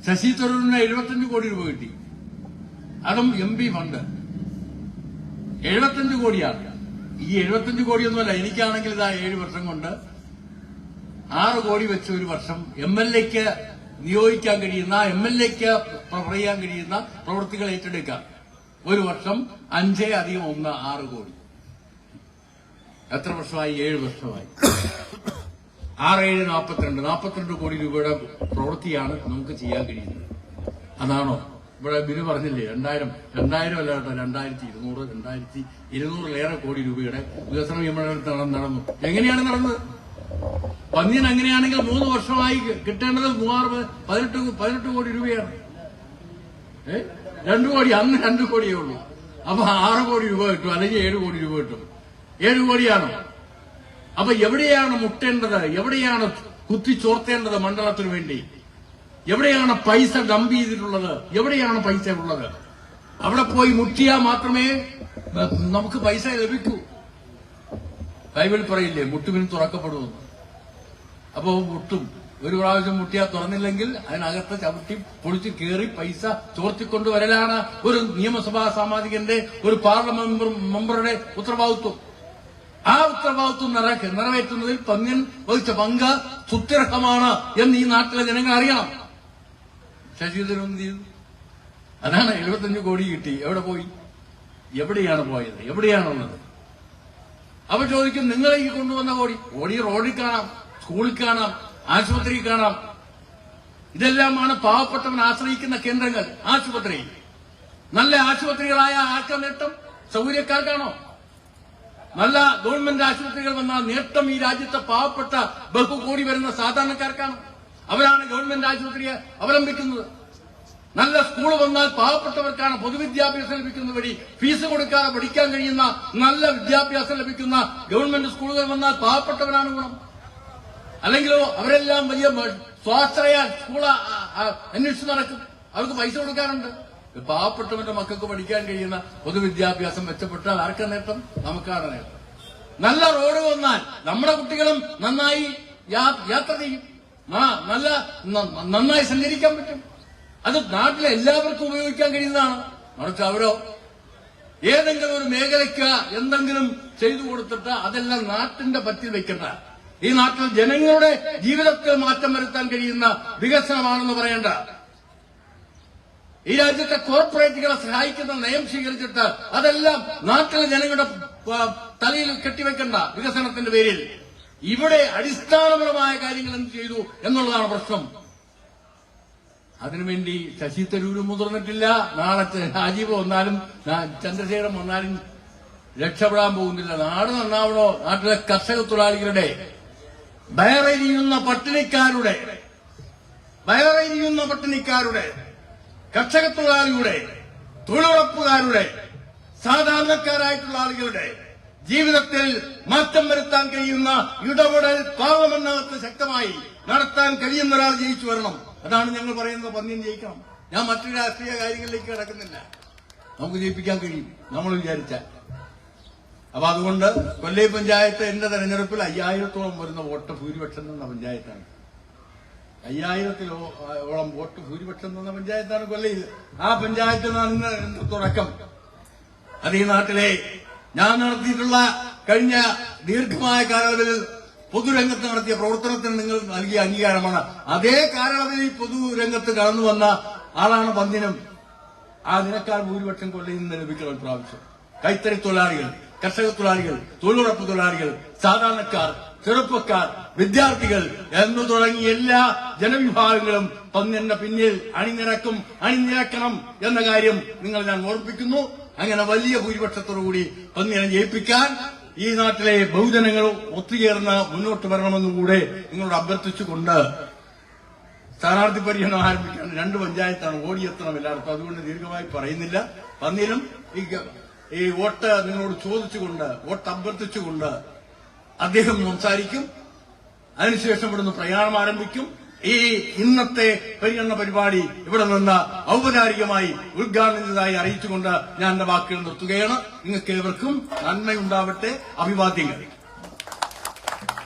ശശി തരൂരിന് 75 കോടി രൂപ കിട്ടി, അതും MP ഫണ്ട്. 75 കോടിയാണ്. ഈ 75 കോടിയൊന്നുമല്ല. എനിക്കാണെങ്കിൽ ഇതാ 7 വർഷം കൊണ്ട് 6 കോടി വെച്ച് ഒരു വർഷം MLAക്ക് നിയോഗിക്കാൻ കഴിയുന്ന, MLAക്ക് പറയാൻ കഴിയുന്ന പ്രവൃത്തികൾ ഏറ്റെടുക്കാം. ഒരു വർഷം 5 + 1 6 കോടി. എത്ര വർഷമായി? 7 വർഷമായി. 6 7 42 കോടി രൂപയുടെ പ്രവൃത്തിയാണ് നമുക്ക് ചെയ്യാൻ കഴിയുന്നത്. അതാണോ? ഇവിടെ ബിനു പറഞ്ഞില്ലേ, 2000 അല്ല കേട്ടോ, 2200 2200 കോടി രൂപയുടെ വികസനം നമ്മുടെ നടന്നു. എങ്ങനെയാണ് നടന്നത്? പന്നിയൻ അങ്ങനെയാണെങ്കിൽ 3 വർഷമായി കിട്ടേണ്ടത് 18 കോടി രൂപയാണ്. 2 കോടി, അന്ന് 2 കോടിയേ ഉള്ളൂ. അപ്പൊ 6 കോടി രൂപ കിട്ടും, അല്ലെങ്കിൽ 7 കോടി രൂപ കിട്ടും. 7 കോടിയാണോ? അപ്പൊ എവിടെയാണ് മുട്ടേണ്ടത്? എവിടെയാണ് കുത്തിച്ചോർത്തേണ്ടത് മണ്ഡലത്തിനു വേണ്ടി? എവിടെയാണ് പൈസ ഡംപ് ചെയ്തിട്ടുള്ളത്? എവിടെയാണ് പൈസ ഉള്ളത്? അവിടെ പോയി മുട്ടിയാൽ മാത്രമേ നമുക്ക് പൈസ ലഭിക്കൂ. ബൈബിൾ പറയില്ലേ, മുട്ടുവിന് തുറക്കപ്പെടുമെന്ന്. അപ്പോ മുട്ടും. ഒരു പ്രാവശ്യം മുട്ടിയാൽ തുറന്നില്ലെങ്കിൽ അതിനകത്ത് ചവിട്ടി പൊളിച്ച് കയറി പൈസ ചോർത്തിക്കൊണ്ടുവരലാണ് ഒരു നിയമസഭാ സാമാജികന്റെ, ഒരു പാർലമെന്റ് മെമ്പറുടെ ഉത്തരവാദിത്വം. ആ ഉത്തരവാദിത്വം നിറവേറ്റുന്നതിൽ പന്നിയൻ വഹിച്ച പങ്ക് സുത്യർഹമാണ് എന്ന് ഈ നാട്ടിലെ ജനങ്ങൾ അറിയണം. ശശിധരൻ എന്ത് ചെയ്തു? അതാണ് 75 കോടി കിട്ടി. എവിടെ പോയി? എവിടെയാണ് പോയത്? എവിടെയാണുള്ളത്? അപ്പൊ ചോദിക്കും, നിങ്ങൾ ഈ കൊണ്ടുവന്ന കോടി റോഡിൽ കാണാം, സ്കൂളിൽ കാണാം, ആശുപത്രിയിൽ കാണാം. ഇതെല്ലാമാണ് പാവപ്പെട്ടവൻ ആശ്രയിക്കുന്ന കേന്ദ്രങ്ങൾ. ആശുപത്രി, നല്ല ആശുപത്രികളായ ആർക്കാ നേട്ടം? സൗകര്യക്കാർക്കാണോ? നല്ല ഗവൺമെന്റ് ആശുപത്രികൾ വന്ന നേട്ടം ഈ രാജ്യത്തെ പാവപ്പെട്ട ബഹുകോടി വരുന്ന സാധാരണക്കാർക്കാണ്. അവരാണ് ഗവൺമെന്റ് ആശുപത്രിയെ അവലംബിക്കുന്നത്. നല്ല സ്കൂൾ വന്നാൽ പാവപ്പെട്ടവർക്കാണ് പൊതുവിദ്യാഭ്യാസം ലഭിക്കുന്ന വഴി ഫീസ് കൊടുക്കാതെ പഠിക്കാൻ കഴിയുന്ന നല്ല വിദ്യാഭ്യാസം ലഭിക്കുന്ന ഗവൺമെന്റ് സ്കൂളുകൾ വന്നാൽ പാവപ്പെട്ടവരാണ് ഗുണം. അല്ലെങ്കിലോ അവരെല്ലാം വലിയ സ്വാശ്രയ സ്കൂൾ അന്വേഷിച്ച് നടക്കും. അവർക്ക് പൈസ കൊടുക്കാറുണ്ട്. പാവപ്പെട്ടവന്റെ മക്കൾക്ക് പഠിക്കാൻ കഴിയുന്ന പൊതുവിദ്യാഭ്യാസം മെച്ചപ്പെട്ടാൽ ആർക്കാ നേട്ടം? നമുക്കാണ് നേട്ടം. നല്ല റോഡ് വന്നാൽ നമ്മുടെ കുട്ടികളും നന്നായി യാത്ര ചെയ്യും, നന്നായി സഞ്ചരിക്കാൻ പറ്റും. അത് നാട്ടിലെ എല്ലാവർക്കും ഉപയോഗിക്കാൻ കഴിയുന്നതാണ്. മറിച്ച് അവരോ ഏതെങ്കിലും ഒരു മേഖലയ്ക്ക് എന്തെങ്കിലും ചെയ്തു കൊടുത്തിട്ട് അതെല്ലാം നാട്ടിന്റെ പറ്റി വെക്കണ്ട. ഈ നാട്ടിൽ ജനങ്ങളുടെ ജീവിതത്തിൽ മാറ്റം വരുത്താൻ കഴിയുന്ന വികസനമാണെന്ന് പറയേണ്ട. ഈ രാജ്യത്തെ കോർപ്പറേറ്റുകളെ സഹായിക്കുന്ന നയം സ്വീകരിച്ചിട്ട് അതെല്ലാം നാട്ടിലെ ജനങ്ങളുടെ തലയിൽ കെട്ടിവെക്കണ്ട വികസനത്തിന്റെ പേരിൽ. ഇവിടെ അടിസ്ഥാനപരമായ കാര്യങ്ങൾ എന്ത് ചെയ്തു എന്നുള്ളതാണ് പ്രശ്നം. അതിനുവേണ്ടി ശശി തരൂര് മുതിർന്നിട്ടില്ല. നാളെ രാജീവ് വന്നാലും ചന്ദ്രശേഖരൻ വന്നാലും രക്ഷപ്പെടാൻ പോകുന്നില്ല. നാട് നന്നാവണോ? നാട്ടിലെ കർഷക തൊഴിലാളികളുടെ, വയറെരിയുന്ന പട്ടിണിക്കാരുടെ, കർഷക തൊഴിലാളിയുടെ, തൊഴിലുറപ്പുകാരുടെ, സാധാരണക്കാരായിട്ടുള്ള ആളുകളുടെ ജീവിതത്തിൽ മാറ്റം വരുത്താൻ കഴിയുന്ന ഇടപെടൽ പാർലമെന്റിനകത്ത് ശക്തമായി നടത്താൻ കഴിയുന്ന ഒരാൾ ജയിച്ചു വരണം. അതാണ് ഞങ്ങൾ പറയുന്നത്. പന്നിയൻ ജയിക്കണം. ഞാൻ മറ്റു രാഷ്ട്രീയ കാര്യങ്ങളിലേക്ക് കിടക്കുന്നില്ല. നമുക്ക് ജയിപ്പിക്കാൻ കഴിയും നമ്മൾ വിചാരിച്ചാൽ. അപ്പൊ അതുകൊണ്ട് കൊല്ലൈ പഞ്ചായത്ത് എന്റെ തെരഞ്ഞെടുപ്പിൽ 5000-ഓളം വരുന്ന വോട്ട് ഭൂരിപക്ഷം തന്ന പഞ്ചായത്താണ്. 5000-ഓളം വോട്ട് ഭൂരിപക്ഷം തന്ന പഞ്ചായത്താണ് കൊല്ലയിൽ. ആ പഞ്ചായത്തിൽ നിന്ന് തുടക്കം. അത് ഈ നാട്ടിലെ ഞാൻ നടത്തിയിട്ടുള്ള കഴിഞ്ഞ ദീർഘമായ കാലയളവിൽ പൊതുരംഗത്ത് നടത്തിയ പ്രവർത്തനത്തിന് നിങ്ങൾ നൽകിയ അംഗീകാരമാണ്. അതേ കാലയളവിൽ പൊതുരംഗത്ത് കടന്നു വന്ന ആളാണ് പന്നിയനും. അതിനേക്കാൾ ഭൂരിപക്ഷം കൊല്ലയിൽ നിന്ന് ലഭിക്കണം പ്രാവശ്യം. കൈത്തറി തൊഴിലാളികൾ, കർഷക തൊഴിലാളികൾ, തൊഴിലുറപ്പ് തൊഴിലാളികൾ, സാധാരണക്കാർ, ചെറുപ്പക്കാർ, വിദ്യാർത്ഥികൾ എന്നു തുടങ്ങി എല്ലാ ജനവിഭാഗങ്ങളും പന്നിന്റെ പിന്നിൽ അണിനിരക്കണം എന്ന കാര്യം ഞാൻ ഓർപ്പിക്കുന്നു. അങ്ങനെ വലിയ ഭൂരിപക്ഷത്തോടുകൂടി പന്നിയെ ജയിപ്പിക്കാൻ ഈ നാട്ടിലെ ബഹുജനങ്ങൾ ഒത്തുചേർന്ന് മുന്നോട്ട് വരണമെന്നും കൂടെ നിങ്ങളോട് അഭ്യർത്ഥിച്ചുകൊണ്ട് സ്ഥാനാർത്ഥി പര്യടനം ആരംഭിക്കാൻ 2 പഞ്ചായത്താണ്, ഓടിയെത്തണം എല്ലാവർക്കും. അതുകൊണ്ട് ദീർഘമായി പറയുന്നില്ല. പന്നിയിലും ഈ വോട്ട് നിങ്ങളോട് ചോദിച്ചുകൊണ്ട്, വോട്ട് അഭ്യർത്ഥിച്ചുകൊണ്ട് അദ്ദേഹം സംസാരിക്കും. അതിനുശേഷം ഇവിടുന്ന് പ്രയാണം ആരംഭിക്കും. ഈ ഇന്നത്തെ പര്യടന പരിപാടി ഇവിടെ നിന്ന് ഔപചാരികമായി ഉദ്ഘാടനം ചെയ്തതായി അറിയിച്ചുകൊണ്ട് ഞാൻ എന്റെ വാക്കുകൾ നിർത്തുകയാണ്. നിങ്ങൾക്ക് ഏവർക്കും നന്മയുണ്ടാവട്ടെ. അഭിവാദ്യങ്ങൾ.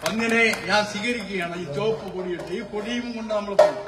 അങ്ങനെ ഞാൻ സ്വീകരിക്കുകയാണ് ഈ ചുവപ്പ് കൊടിയിട്ട്. ഈ കൊടിയും കൊണ്ട് നമ്മൾ പോകും.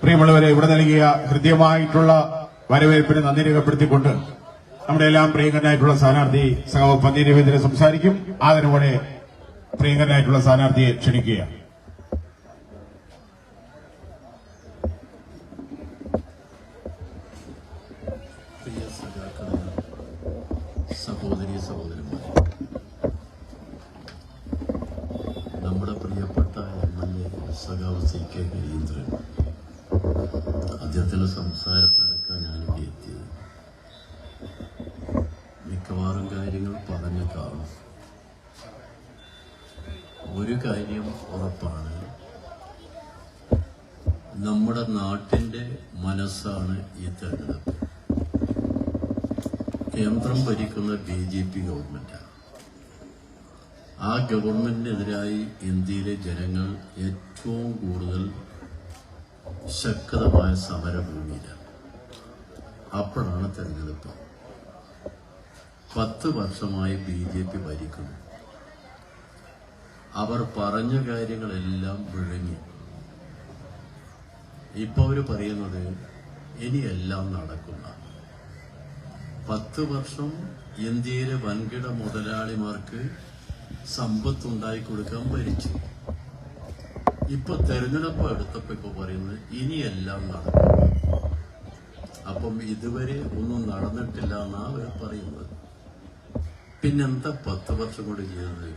പ്രിയമുള്ളവരെ, ഇവിടെ നൽകിയ ഹൃദ്യമായിട്ടുള്ള വരവേൽപ്പിന് നന്ദി രേഖപ്പെടുത്തിക്കൊണ്ട് നമ്മുടെ എല്ലാം പ്രിയങ്കരനായിട്ടുള്ള സ്ഥാനാർത്ഥി സഖാവ് പന്നി രവീന്ദ്രൻ സംസാരിക്കും. ആദരവോടെ പ്രിയങ്കരനായിട്ടുള്ള സ്ഥാനാർത്ഥിയെ ക്ഷണിക്കുക. സഹോദരി സഹോദരന്മാർ, നമ്മുടെ പ്രിയപ്പെട്ട MLA സഖാവ് CK ഹരീന്ദ്രൻ അദ്ദേഹത്തിന്റെ സംസാരത്തിലൊക്കെ ഞാനിവിടെ എത്തിയത് മിക്കവാറും കാര്യങ്ങൾ പറഞ്ഞു കാണും. ഒരു കാര്യം ഉറപ്പാണ്, നമ്മുടെ നാട്ടിന്റെ മനസ്സാണ് ഈ തെരഞ്ഞെടുപ്പ്. കേന്ദ്രം ഭരിക്കുന്ന BJP ഗവൺമെന്റാണ്. ആ ഗവൺമെന്റിനെതിരായി ഇന്ത്യയിലെ ജനങ്ങൾ ഏറ്റവും കൂടുതൽ ശക്തമായ സമരഭൂമിയിലാണ്. അപ്പോഴാണ് തെരഞ്ഞെടുപ്പ്. 10 വർഷമായി BJP ഭരിക്കുന്നു. അവർ പറഞ്ഞ കാര്യങ്ങളെല്ലാം വിഴുങ്ങി. ഇപ്പൊ അവര് പറയുന്നത് ഇനിയെല്ലാം നടക്കുന്ന 10 വർഷം ഇന്ത്യയിലെ വൻകിട മുതലാളിമാർക്ക് സമ്പത്തുണ്ടായി കൊടുക്കാൻ ഭരിച്ചു. ഇപ്പൊ തെരഞ്ഞെടുപ്പ് എടുത്തപ്പോ ഇപ്പൊ പറയുന്നത് ഇനിയെല്ലാം നടക്കും. അപ്പം ഇതുവരെ ഒന്നും നടന്നിട്ടില്ല എന്നാ അവർ പറയുന്നത്. പിന്നെന്താ 10 വർഷം കൊണ്ട് ചെയ്തത്?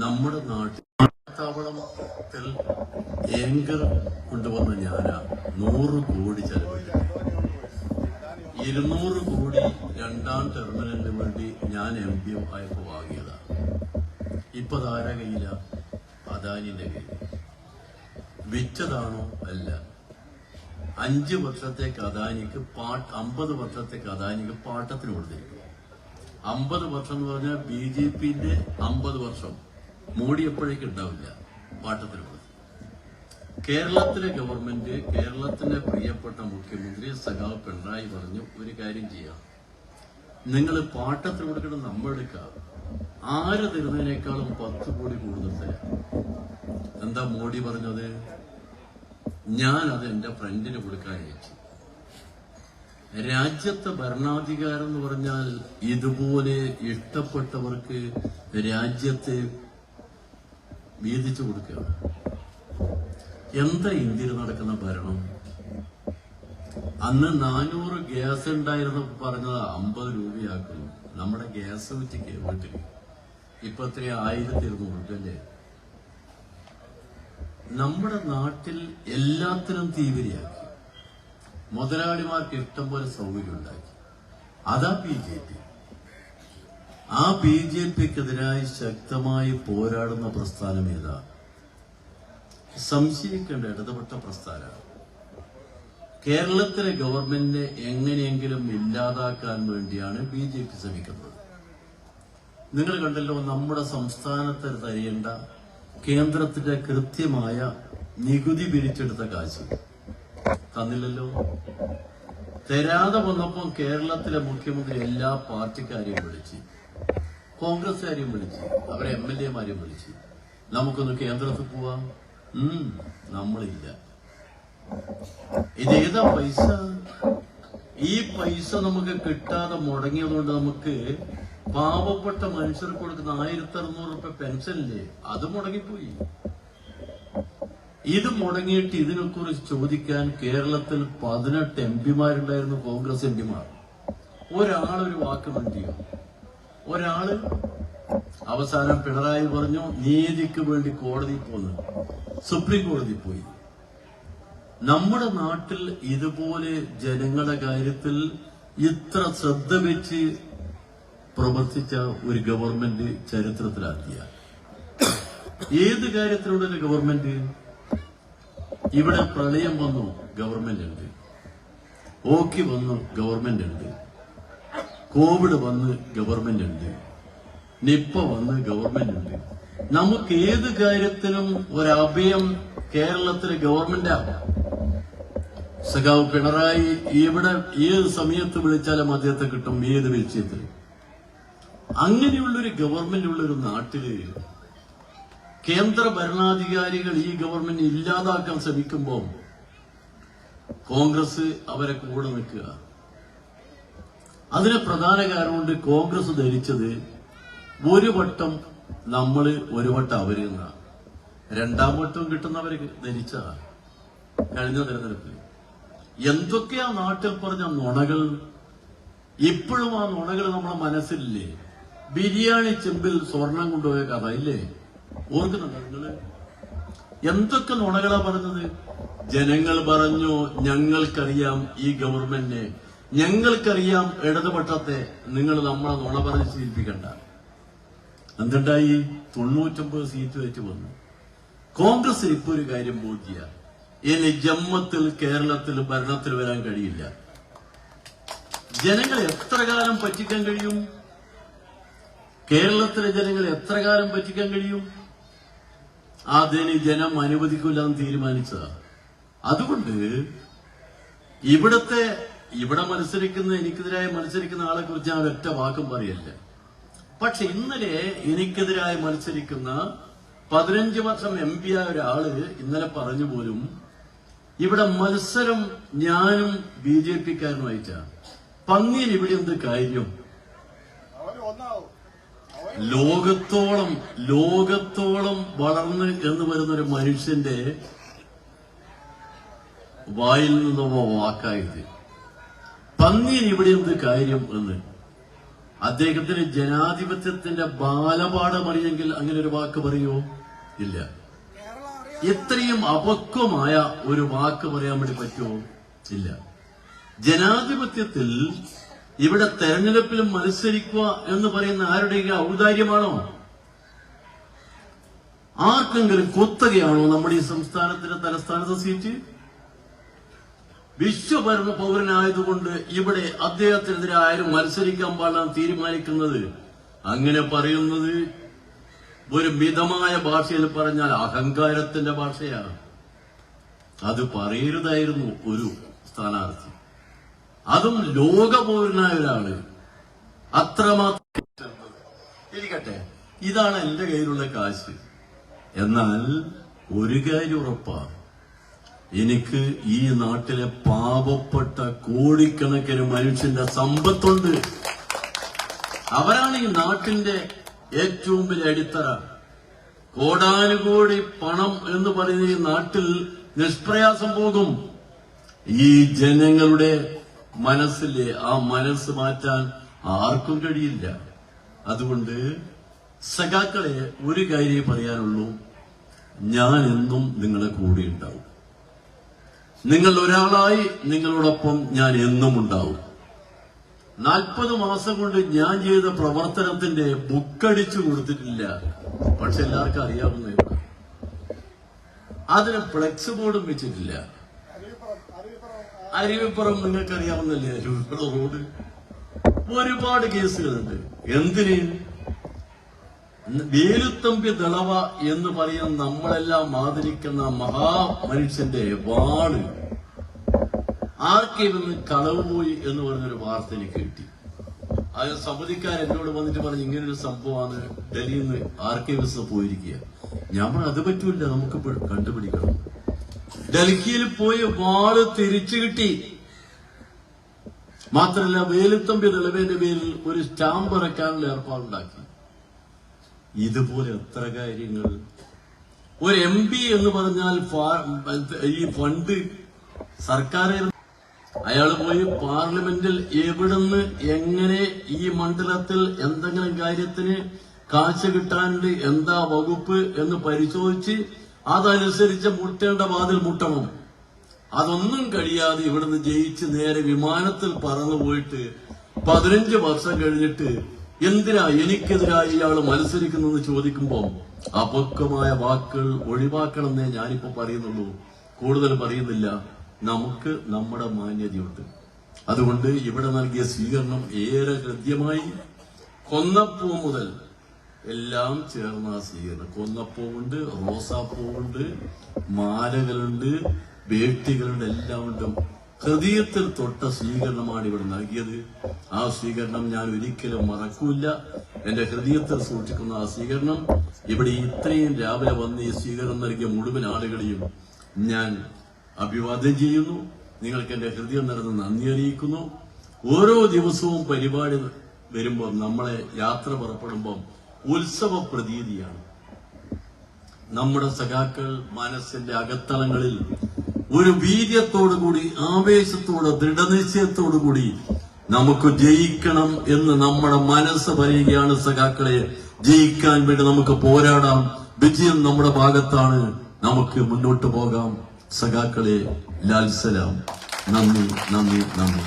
നമ്മുടെ നാട്ടിൽ താവളത്തിൽ ഏങ്കർ കൊണ്ടുവന്ന ഞാനാ 100 കോടി ചെലവിട്ടു. 200 കോടി 2ാം ടെർമിനലിന് വേണ്ടി ഞാൻ MP ആയപ്പോ വാങ്ങിയതാ. ഇപ്പൊ ആരാ കയ്യില? അദാനിന്റെ കയ്യിൽ. വിറ്റതാണോ? അല്ല. 5 വർഷത്തേക്ക് അദാനിക്ക് 50 വർഷത്തേക്ക് അദാനിക്ക് പാട്ടത്തിന് കൊടുത്തിരിക്കും. 50 വർഷം എന്ന് പറഞ്ഞാൽ BJPന്റെ 50 വർഷം. മോഡി എപ്പോഴേക്കും ഉണ്ടാവില്ല. പാട്ടത്തിന് കൊടുത്തു. കേരളത്തിലെ ഗവൺമെന്റ്, കേരളത്തിന്റെ പ്രിയപ്പെട്ട മുഖ്യമന്ത്രി സഖാവ് പിണറായി പറഞ്ഞു, ഒരു കാര്യം ചെയ്യാം, നിങ്ങൾ പാട്ടത്തിന് കൊടുക്കണം, നമ്മൾ എടുക്കാം, ആര് തരുന്നതിനേക്കാളും 10 കോടി കൂടുതൽ തരാം. എന്താ മോഡി പറഞ്ഞത്? ഞാനത് എന്റെ ഫ്രണ്ടിന് കൊടുക്കാൻ അയച്ചു. രാജ്യത്തെ ഭരണാധികാരം എന്ന് പറഞ്ഞാൽ ഇതുപോലെ ഇഷ്ടപ്പെട്ടവർക്ക് രാജ്യത്തെ വീതിച്ചു കൊടുക്കുകയാണ്. എന്താ ഇന്ത്യയിൽ നടക്കുന്ന ഭരണം? അന്ന് 400 ഗ്യാസ് ഉണ്ടായിരുന്നു പറഞ്ഞത് 50 രൂപയാക്കുന്നു. നമ്മുടെ ഗ്യാസ് കുറ്റിക്ക് വീട്ടിൽ ഇപ്പൊ എത്രയാ? 1200 അല്ലേ? നമ്മുടെ നാട്ടിൽ എല്ലാത്തിനും തീവ്രയാക്കി. മുതലാളിമാർക്ക് ഇഷ്ടം പോലെ സൗകര്യം ഉണ്ടാക്കി. അതാ BJP. ആ BJPക്കെതിരായി ശക്തമായി പോരാടുന്ന പ്രസ്ഥാനം ഏതാ? സംശയിക്കേണ്ട ഇടതുപെട്ട പ്രസ്ഥാനമാണ്. കേരളത്തിലെ ഗവൺമെന്റിനെ എങ്ങനെയെങ്കിലും ഇല്ലാതാക്കാൻ വേണ്ടിയാണ് BJP ശ്രമിക്കുന്നത്. നിങ്ങൾ കണ്ടല്ലോ, നമ്മുടെ സംസ്ഥാനത്ത് തരേണ്ട കേന്ദ്രത്തിന്റെ കൃത്യമായ നികുതി പിരിച്ചെടുത്ത കാശ് തന്നില്ലല്ലോ. തരാതെ വന്നപ്പോൾ കേരളത്തിലെ മുഖ്യമന്ത്രി എല്ലാ പാർട്ടിക്കാരെയും വിളിച്ച്, കോൺഗ്രസ്സുകാരെയും വിളിച്ച്, അവരെ MLA-മാരെയും വിളിച്ച്, നമുക്കൊന്ന് കേന്ദ്രത്തിൽ പോവാം. നമ്മളില്ല. ഇതേതാ പൈസ? ഈ പൈസ നമുക്ക് കിട്ടാതെ മുടങ്ങിയതുകൊണ്ട് നമുക്ക് പാവപ്പെട്ട മനുഷ്യർക്ക് കൊടുക്കുന്ന 1600 രൂപ പെൻഷനില്ലേ, അത് മുടങ്ങിപ്പോയി. ഇത് മുടങ്ങിയിട്ട് ഇതിനെക്കുറിച്ച് ചോദിക്കാൻ കേരളത്തിൽ 18 MP-മാരുണ്ടായിരുന്നു, കോൺഗ്രസ് MP-മാർ. ഒരാളൊരു വാക്ക് വേണ്ടിയോ? ഒരാള്. അവസാനം പിണറായി പറഞ്ഞു, നീതിക്ക് വേണ്ടി കോടതി പോന്ന്, സുപ്രീം കോടതി പോയി. നമ്മുടെ നാട്ടിൽ ഇതുപോലെ ജനങ്ങളുടെ കാര്യത്തിൽ ഇത്ര ശ്രദ്ധ വെച്ച് പ്രവർത്തിച്ച ഒരു ഗവൺമെന്റ് ചരിത്രത്തിലാക്കിയ. ഏത് കാര്യത്തിലുള്ള ഗവൺമെന്റ്? ഇവിടെ പ്രളയം വന്നു, ഗവൺമെന്റ് ഉണ്ട്. ഓക്കി വന്നു, ഗവൺമെന്റ് ഉണ്ട്. കോവിഡ് വന്ന്, ഗവൺമെന്റ് ഉണ്ട്. നിപ്പ വന്ന്, ഗവൺമെന്റ് ഉണ്ട്. നമുക്ക് ഏത് കാര്യത്തിനും ഒരഭയം കേരളത്തിലെ ഗവൺമെന്റാണ്. സഖാവ് പിണറായി ഇവിടെ ഏത് സമയത്ത് വിളിച്ചാലും അദ്ദേഹത്തെ കിട്ടും, ഏത് വിളിച്ചത്തിൽ. അങ്ങനെയുള്ളൊരു ഗവൺമെന്റ് ഉള്ളൊരു നാട്ടില് കേന്ദ്ര ഭരണാധികാരികൾ ഈ ഗവൺമെന്റ് ഇല്ലാതാക്കാൻ ശ്രമിക്കുമ്പോൾ കോൺഗ്രസ് അവരെ കൂടെ നിൽക്കുക. അതിന് പ്രധാന കാരണമുണ്ട്. കോൺഗ്രസ് ധരിച്ചത് ഒരു വട്ടം നമ്മള്, ഒരു വട്ടം അവര് എന്നാ. 2ാം വട്ടവും കിട്ടുന്നവര് ധരിച്ച കഴിഞ്ഞ തെരഞ്ഞെടുപ്പിൽ എന്തൊക്കെയാ നാട്ടിൽ പറഞ്ഞ നുണകൾ. ഇപ്പോഴും ആ നുണകൾ നമ്മളെ മനസ്സിലില്ലേ? ബിരിയാണി ചെമ്പിൽ സ്വർണം കൊണ്ടുപോയ കഥ ഇല്ലേ? ഓർക്കുന്നുണ്ടോ നിങ്ങള്? എന്തൊക്കെ നുണകളാ പറഞ്ഞത്? ജനങ്ങൾ പറഞ്ഞു, ഞങ്ങൾക്കറിയാം ഈ ഗവൺമെന്റിനെ, ഞങ്ങൾക്കറിയാം ഇടതുപക്ഷത്തെ, നിങ്ങൾ നമ്മളെ നുണ പറഞ്ഞ് ശീലിപ്പിക്കണ്ട. എന്തുണ്ടായി? 99 സീറ്റ് വെച്ച് വന്നു. കോൺഗ്രസ് ഇപ്പൊ ഒരു കാര്യം ബോധ്യ, ഇനി ജമ്മത്തിൽ കേരളത്തിൽ ഭരണത്തിൽ വരാൻ കഴിയില്ല. ജനങ്ങളെ എത്ര കാലം പറ്റിക്കാൻ കഴിയും? കേരളത്തിലെ ജനങ്ങളെ എത്ര കാലം പറ്റിക്കാൻ കഴിയും? അതിന് ജനം അനുവദിക്കില്ല എന്ന് തീരുമാനിച്ചതാ. അതുകൊണ്ട് ഇവിടെ മത്സരിക്കുന്ന, എനിക്കെതിരായി മത്സരിക്കുന്ന ആളെ കുറിച്ച് ഞാൻ ഒറ്റ വാക്കും പറയല്ല. പക്ഷെ ഇന്നലെ എനിക്കെതിരായി മത്സരിക്കുന്ന 15 വർഷം MP ആയ ഒരാള് ഇന്നലെ പറഞ്ഞു പോലും, ഇവിടെ മത്സരം ഞാനും BJP-കാരനുമായിട്ടാണ്. പന്നിയിൽ ഇവിടെ എന്ത് കാര്യം? ലോകത്തോളം വളർന്ന് എന്ന് വരുന്ന ഒരു മനുഷ്യന്റെ വായിൽ നിന്നുള്ള വാക്കായത്. പന്നിന് ഇവിടെ എന്ത് കാര്യം എന്ന് അദ്ദേഹത്തിന് ജനാധിപത്യത്തിന്റെ ബാലപാഠം അറിയെങ്കിൽ അങ്ങനെ ഒരു വാക്ക് പറയുമോ? ഇല്ല. ഇത്രയും അപക്വമായ ഒരു വാക്ക് പറയാൻ വേണ്ടി പറ്റുമോ? ഇല്ല. ജനാധിപത്യത്തിൽ ഇവിടെ തെരഞ്ഞെടുപ്പിലും മത്സരിക്കുക എന്ന് പറയുന്ന ആരുടെയെങ്കിലും ഔദാര്യമാണോ? ആർക്കെങ്കിലും കുത്തകയാണോ നമ്മുടെ ഈ സംസ്ഥാനത്തിന്റെ തലസ്ഥാനത്ത് സീറ്റ്? വിശ്വഭരണ പൗരനായതുകൊണ്ട് ഇവിടെ അദ്ദേഹത്തിനെതിരെ ആരും മത്സരിക്കാൻ പാടില്ല തീരുമാനിക്കുന്നത്, അങ്ങനെ പറയുന്നത് ഒരു മിതമായ ഭാഷയിൽ പറഞ്ഞാൽ അഹങ്കാരത്തിന്റെ ഭാഷയാണ്. അത് പറയരുതായിരുന്നു ഒരു സ്ഥാനാർത്ഥി, അതും ലോകപൗരനായ ഒരാള്. അത്രമാത്രം ഇരിക്കട്ടെ, ഇതാണ് എന്റെ കയ്യിലുള്ള കാശ്. എന്നാൽ ഒരു കാര്യം ഉറപ്പാണ്, എനിക്ക് ഈ നാട്ടിലെ പാവപ്പെട്ട കോടിക്കണക്കിന് മനുഷ്യന്റെ സമ്പത്തുണ്ട്. അവരാണ് ഈ നാട്ടിന്റെ ഏറ്റവും വലിയ അടിത്തറ. കോടാനുകോടി പണം എന്ന് പറയുന്ന ഈ നാട്ടിൽ നിഷ്പ്രയാസം പോകും. ഈ ജനങ്ങളുടെ മനസ്സിലെ ആ മനസ്സ് മാറ്റാൻ ആർക്കും കഴിയില്ല. അതുകൊണ്ട് സഖാക്കളെ ഒരു കാര്യം പറയാനുള്ളൂ, ഞാൻ എന്നും നിങ്ങളുടെ കൂടെ ഉണ്ടാവും. നിങ്ങൾ ഒരാളായി നിങ്ങളോടൊപ്പം ഞാൻ എന്നും ഉണ്ടാവും. 40 മാസം കൊണ്ട് ഞാൻ ചെയ്ത പ്രവർത്തനത്തിന്റെ ബുക്കടിച്ചു കൊടുത്തിട്ടില്ല, പക്ഷെ എല്ലാവർക്കും അറിയാവുന്ന അതിന് ഫ്ലെക്സ് ബോർഡും വെച്ചിട്ടില്ല. അരുവിപ്പുറം നിങ്ങൾക്ക് അറിയാവുന്നല്ലേ, അരുവിപ്പുറം റോഡ് ഒരുപാട് കേസുകളുണ്ട്. എന്തിന്? വേലുത്തമ്പി ദളവ എന്ന് പറയുന്ന നമ്മളെല്ലാം ആദരിക്കുന്ന മഹാമനുഷ്യന്റെ വാള് ആർക്കെന്ന് കളവ് പോയി എന്ന് പറഞ്ഞൊരു വാർത്ത എനിക്ക് കിട്ടി. അത് സമിതിക്കാർ എന്നോട് വന്നിട്ട് പറഞ്ഞ് ഇങ്ങനൊരു സംഭവമാണ് ഡൽഹിയിൽ നിന്ന് ആർക്കൈവ്സ് പോയിരിക്കുക. ഞാൻ പറഞ്ഞു അത് പറ്റൂല, നമുക്ക് കണ്ടുപിടിക്കണം. ഡൽഹിയിൽ പോയി വാള് തിരിച്ചു കിട്ടി. മാത്രമല്ല വേലുത്തമ്പി ദളവേന്റെ പേരിൽ ഒരു സ്റ്റാമ്പ് ഇറക്കാനുള്ള ഏർപ്പാടുണ്ടാക്കി. ഇതുപോലെ എത്ര കാര്യങ്ങൾ. ഒരു MP എന്ന് പറഞ്ഞാൽ ഈ ഫണ്ട് സർക്കാർ, അയാൾ പോയി പാർലമെന്റിൽ എവിടുന്ന് എങ്ങനെ ഈ മണ്ഡലത്തിൽ എന്തെങ്കിലും കാര്യത്തിന് കാശ് കിട്ടാനുണ്ട്, എന്താ വകുപ്പ് എന്ന് പരിശോധിച്ച് അതനുസരിച്ച് മുട്ടേണ്ട വാതിൽ മുട്ടണം. അതൊന്നും കഴിയാതെ ഇവിടുന്ന് ജയിച്ച് നേരെ വിമാനത്തിൽ പറന്നു പോയിട്ട് 15 വർഷം കഴിഞ്ഞിട്ട് എന്തിനാ എനിക്കെതിരായി ഇയാൾ മത്സരിക്കുന്നെന്ന് ചോദിക്കുമ്പോൾ അപക്വമായ വാക്കുകൾ ഒഴിവാക്കണമെന്നേ ഞാനിപ്പോ പറയുന്നുള്ളൂ, കൂടുതൽ പറയുന്നില്ല. നമുക്ക് നമ്മുടെ മാന്യതയുണ്ട്. അതുകൊണ്ട് ഇവിടെ നൽകിയ സ്വീകരണം ഏറെ ഹൃദ്യമായി. കൊന്നപ്പൂ മുതൽ എല്ലാം ചേർന്ന സ്വീകരണം. കൊന്നപ്പൂവുണ്ട്, റോസാപ്പൂവുണ്ട്, മാലകളുണ്ട്, വേട്ടികളുണ്ട്, എല്ലാം ഉണ്ട്. ഹൃദയത്തിൽ തൊട്ട സ്വീകരണമാണ് ഇവിടെ നൽകിയത്. ആ സ്വീകരണം ഞാൻ ഒരിക്കലും മറക്കൂല. എന്റെ ഹൃദയത്തിൽ സൂക്ഷിക്കുന്ന ആ സ്വീകരണം ഇവിടെ ഇത്രയും രാവിലെ വന്ന് ഈ സ്വീകരണം നൽകിയ മുഴുവൻ ആളുകളെയും ഞാൻ അഭിവാദ്യം ചെയ്യുന്നു. നിങ്ങൾക്ക് എന്റെ ഹൃദയം നിറഞ്ഞ നന്ദി അറിയിക്കുന്നു. ഓരോ ദിവസവും പരിപാടി വരുമ്പോൾ, നമ്മളെ യാത്ര പുറപ്പെടുമ്പോൾ ഉത്സവ പ്രതീതിയാണ്. നമ്മുടെ സഖാക്കൾ മനസ്സിന്റെ അകത്തളങ്ങളിൽ ഒരു വീര്യത്തോടുകൂടി, ആവേശത്തോടെ, ദൃഢനിശ്ചയത്തോടുകൂടി നമുക്ക് ജയിക്കണം എന്ന് നമ്മുടെ മനസ്സ് പറയുകയാണ്. സഖാക്കളെ, ജയിക്കാൻ വേണ്ടി നമുക്ക് പോരാടാം. വിജയം നമ്മുടെ ഭാഗത്താണ്. നമുക്ക് മുന്നോട്ട് പോകാം. സഖാക്കളെ, ലാൽ സലാം. നന്ദി, നന്ദി, നന്ദി.